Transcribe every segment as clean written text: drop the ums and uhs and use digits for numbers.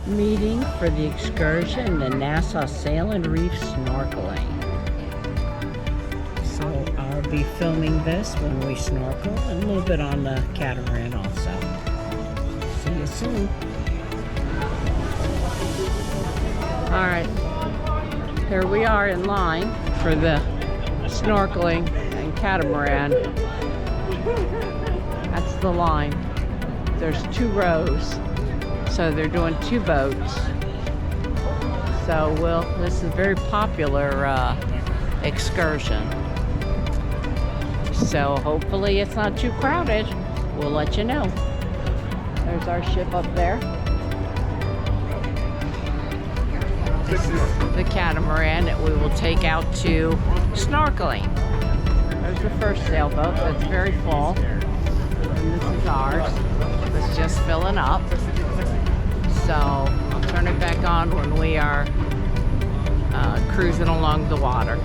meeting for the excursion, the Nassau Reef Snorkeling. So I'll be filming this when we snorkel and a little bit on the catamaran also. See you soon. All right, here we are in line for the snorkeling and catamaran. That's the line. There's 2 rows, so they're doing 2 boats. So this is a very popular excursion. So hopefully it's not too crowded. We'll let you know. There's our ship up there. This is the catamaran that we will take out to snorkeling. There's the first sailboat that's very full. And this is ours. It's just filling up. So I'll turn it back on when we are cruising along the water.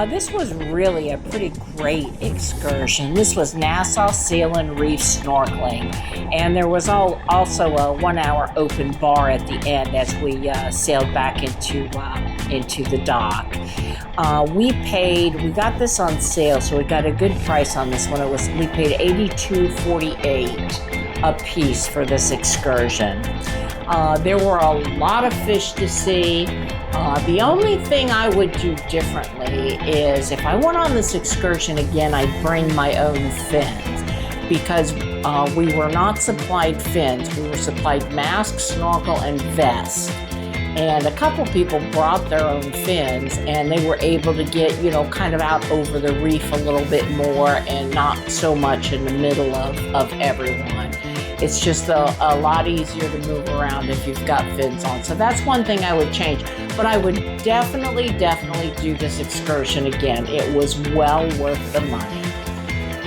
This was really a pretty great excursion. This was Nassau Sailing Reef Snorkeling, and there was also a 1-hour open bar at the end as we sailed back into the dock. We got this on sale, so we got a good price on this one. We paid $82.48 a piece for this excursion. There were a lot of fish to see. The only thing I would do differently is if I went on this excursion again, I'd bring my own fins, because we were not supplied fins. We were supplied masks, snorkel, and vests. And a couple people brought their own fins, and they were able to get, kind of out over the reef a little bit more and not so much in the middle of everyone. It's just a lot easier to move around if you've got fins on. So that's one thing I would change. But I would definitely do this excursion again. It was well worth the money.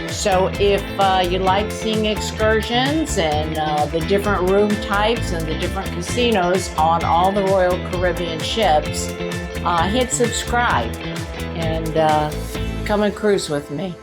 So if you like seeing excursions and the different room types and the different casinos on all the Royal Caribbean ships, hit subscribe and come and cruise with me.